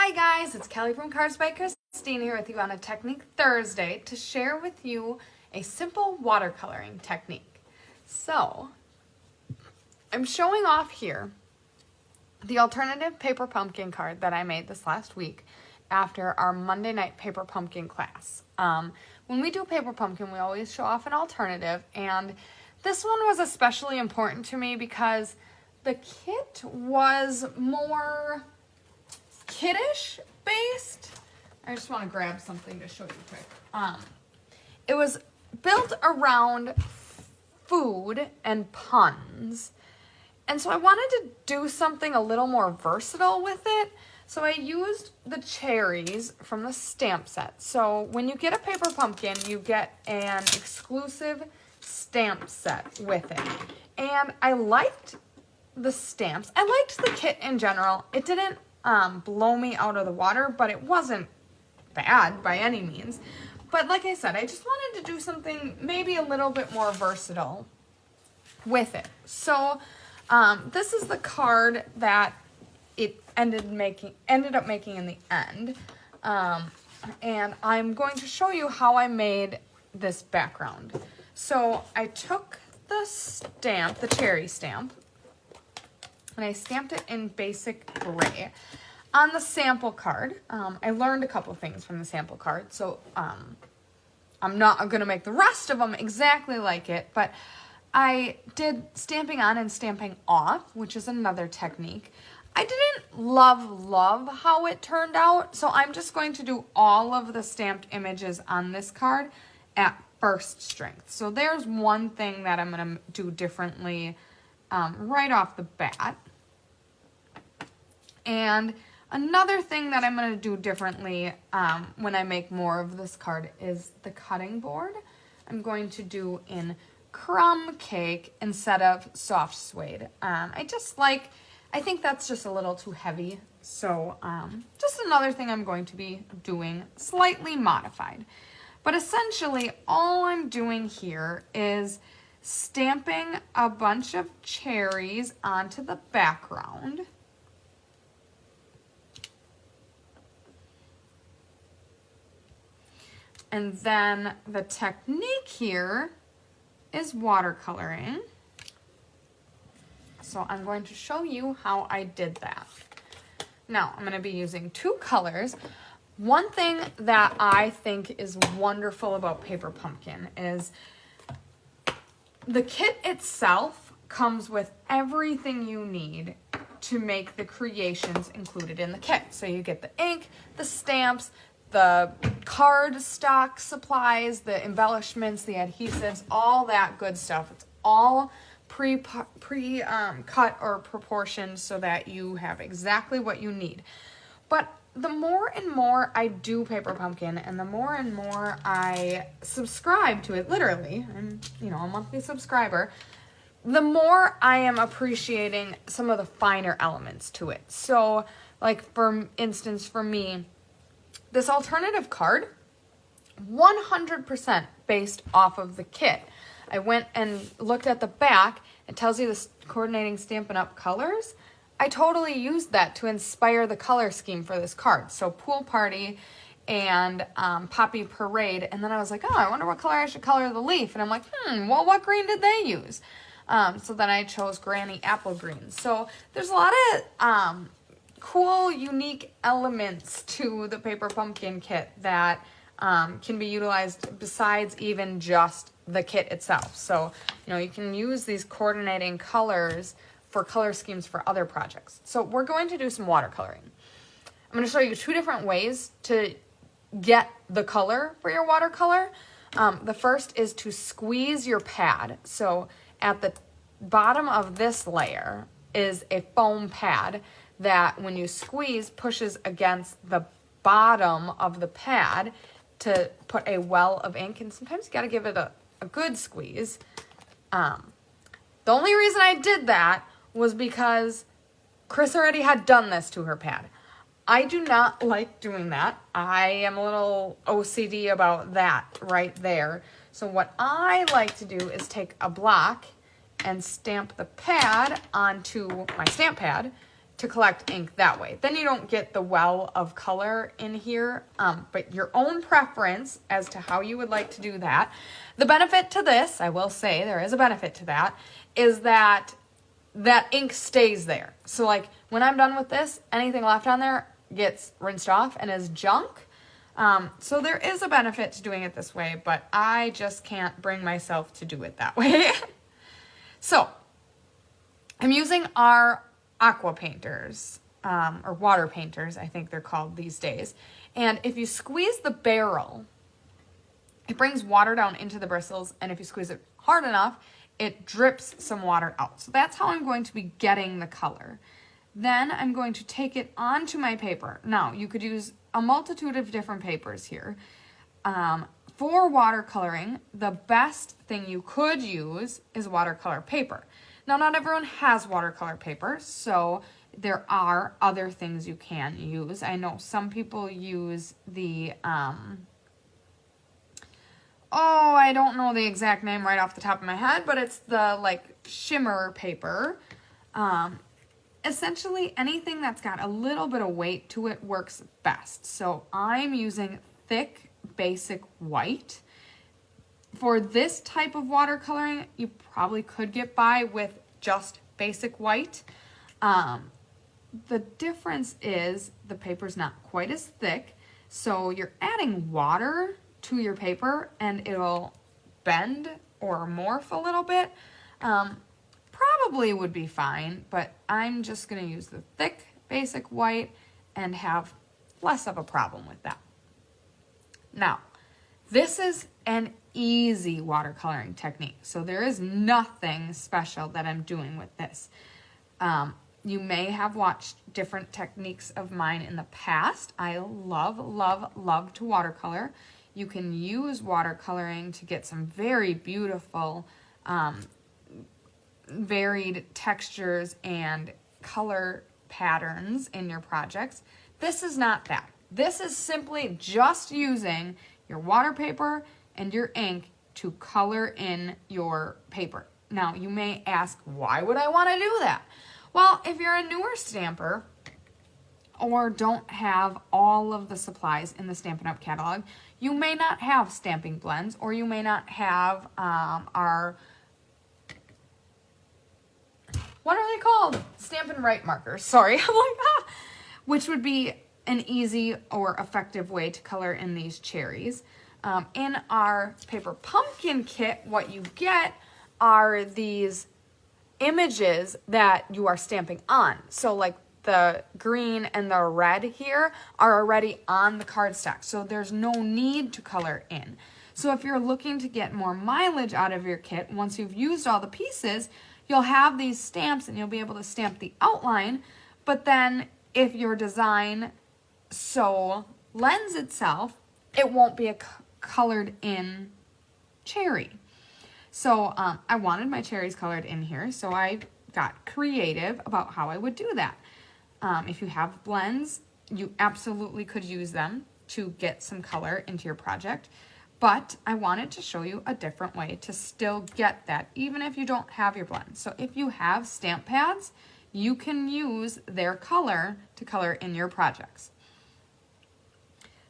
Hi guys, it's Kelly from Cards by Christine here with you on a Technique Thursday to share with you a simple watercoloring technique. So, I'm showing off here the alternative paper pumpkin card that I made this last week after our Monday night paper pumpkin class. When we do paper pumpkin, we always show off an alternative, and this one was especially important to me because the kit was more kiddish based. I just want to grab something to show you quick. It was built around food and puns, and so I wanted to do something a little more versatile with it. So I used the cherries from the stamp set. So when you get a paper pumpkin, you get an exclusive stamp set with it. And I liked the stamps. I liked the kit in general. It didn't blow me out of the water, but it wasn't bad by any means. But like I said, I just wanted to do something maybe a little bit more versatile with it. So this is the card that it ended up making in the end. And I'm going to show you how I made this background. So I took the stamp, the cherry stamp, and I stamped it in basic gray. On the sample card, I learned a couple things from the sample card, so I'm not going to make the rest of them exactly like it, but I did stamping on and stamping off, which is another technique. I didn't love how it turned out, so I'm just going to do all of the stamped images on this card at first strength. So there's one thing that I'm going to do differently right off the bat. And another thing that I'm going to do differently when I make more of this card is the cutting board. I'm going to do in crumb cake instead of soft suede. I think that's just a little too heavy. So just another thing I'm going to be doing slightly modified. But essentially all I'm doing here is stamping a bunch of cherries onto the background. And then the technique here is watercoloring. So I'm going to show you how I did that. Now, I'm going to be using two colors. One thing that I think is wonderful about Paper Pumpkin is the kit itself comes with everything you need to make the creations included in the kit. So you get the ink, the stamps, the card stock supplies, the embellishments, the adhesives, all that good stuff. It's all cut or proportioned so that you have exactly what you need. But the more and more I do Paper Pumpkin and the more and more I subscribe to it, literally, I'm a monthly subscriber, the more I am appreciating some of the finer elements to it. So like for instance, for me, this alternative card, 100% based off of the kit. I went and looked at the back. It tells you the coordinating Stampin' Up! Colors. I totally used that to inspire the color scheme for this card. So Pool Party and Poppy Parade. And then I was like, oh, I wonder what color I should color the leaf. And I'm like, well, what green did they use? So then I chose Granny Apple Green. So there's a lot of cool, unique elements to the Paper Pumpkin kit that can be utilized besides even just the kit itself. So, you can use these coordinating colors for color schemes for other projects. So we're going to do some watercoloring. I'm going to show you two different ways to get the color for your watercolor. The first is to squeeze your pad. So at the bottom of this layer is a foam pad that when you squeeze pushes against the bottom of the pad to put a well of ink, and sometimes you got to give it a good squeeze. The only reason I did that was because Chris already had done this to her pad. I do not like doing that. I am a little OCD about that right there. So what I like to do is take a block and stamp the pad onto my stamp pad to collect ink that way. Then you don't get the well of color in here, but your own preference as to how you would like to do that. The benefit to this, I will say there is a benefit to that, is that ink stays there. So like when I'm done with this, anything left on there gets rinsed off and is junk. So there is a benefit to doing it this way, but I just can't bring myself to do it that way. So I'm using our aqua painters, or water painters, I think they're called these days. And if you squeeze the barrel, it brings water down into the bristles, and if you squeeze it hard enough, it drips some water out. So that's how I'm going to be getting the color. Then I'm going to take it onto my paper. Now, you could use a multitude of different papers here. For watercoloring, the best thing you could use is watercolor paper. Now, not everyone has watercolor paper, so there are other things you can use. I know some people use the, I don't know the exact name right off the top of my head, but it's the, like, shimmer paper. Essentially, anything that's got a little bit of weight to it works best. So I'm using thick, basic white. For this type of watercoloring, you probably could get by with just basic white. The difference is the paper's not quite as thick, so you're adding water to your paper and it'll bend or morph a little bit. Probably would be fine, but I'm just going to use the thick basic white and have less of a problem with that. Now, this is an easy watercoloring technique, so there is nothing special that I'm doing with this. You may have watched different techniques of mine in the past. I love, love, love to watercolor. You can use watercoloring to get some very beautiful, varied textures and color patterns in your projects. This is not that. This is simply just using your water paper and your ink to color in your paper. Now, you may ask, why would I want to do that? Well, if you're a newer stamper or don't have all of the supplies in the Stampin' Up! Catalog, you may not have stamping blends, or you may not have our, what are they called? Stampin' Right markers, sorry. I'm like, which would be an easy or effective way to color in these cherries. In our paper pumpkin kit, what you get are these images that you are stamping on. So like the green and the red here are already on the cardstock, so there's no need to color in. So if you're looking to get more mileage out of your kit, once you've used all the pieces, you'll have these stamps and you'll be able to stamp the outline. But then if your design so lends itself, it won't be a colored in cherry. So I wanted my cherries colored in here, so I got creative about how I would do that. If you have blends, you absolutely could use them to get some color into your project, but I wanted to show you a different way to still get that, even if you don't have your blend. So if you have stamp pads, you can use their color to color in your projects.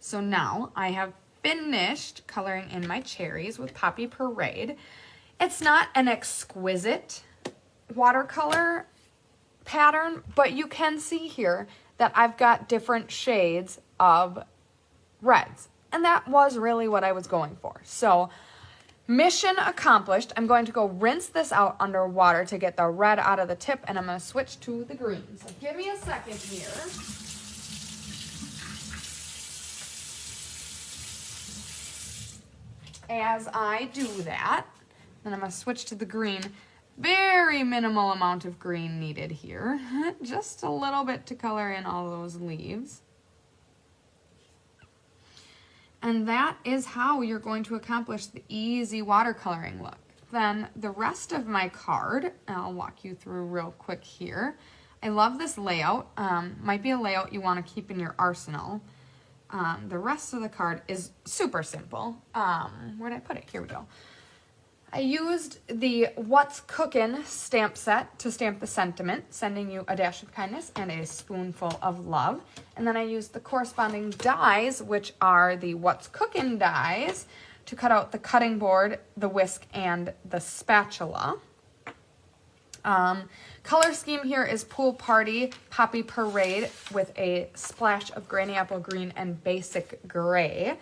So now I have finished coloring in my cherries with Poppy Parade. It's not an exquisite watercolor pattern, but you can see here that I've got different shades of reds. And that was really what I was going for. So mission accomplished. I'm going to go rinse this out under water to get the red out of the tip, and I'm going to switch to the green. So give me a second here. As I do that, then I'm going to switch to the green. Very minimal amount of green needed here. Just a little bit to color in all those leaves. And that is how you're going to accomplish the easy watercoloring look. Then the rest of my card, I'll walk you through real quick here. I love this layout. Might be a layout you want to keep in your arsenal. The rest of the card is super simple. Where'd I put it? Here we go. I used the What's Cookin' stamp set to stamp the sentiment, sending you a dash of kindness and a spoonful of love. And then I used the corresponding dies, which are the What's Cookin' dies, to cut out the cutting board, the whisk, and the spatula. Color scheme here is Pool Party, Poppy Parade with a splash of Granny Apple Green and Basic Gray.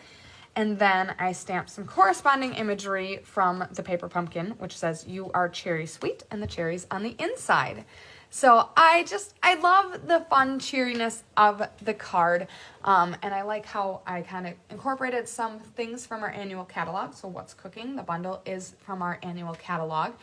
And then I stamped some corresponding imagery from the paper pumpkin, which says, "You are cherry sweet," and the cherries on the inside. So I love the fun cheeriness of the card. And I like how I kind of incorporated some things from our annual catalog. So What's Cooking, the bundle, is from our annual catalog.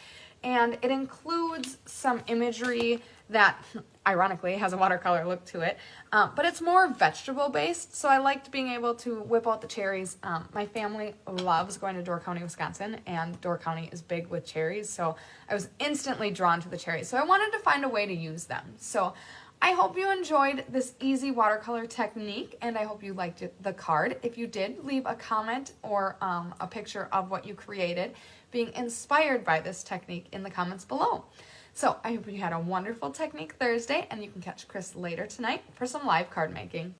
And it includes some imagery that, ironically, has a watercolor look to it. But it's more vegetable based, so I liked being able to whip out the cherries. My family loves going to Door County, Wisconsin, and Door County is big with cherries, so I was instantly drawn to the cherries. So I wanted to find a way to use them. So I hope you enjoyed this easy watercolor technique, and I hope you liked the card. If you did, leave a comment or a picture of what you created being inspired by this technique in the comments below. So I hope you had a wonderful Technique Thursday, and you can catch Chris later tonight for some live card making.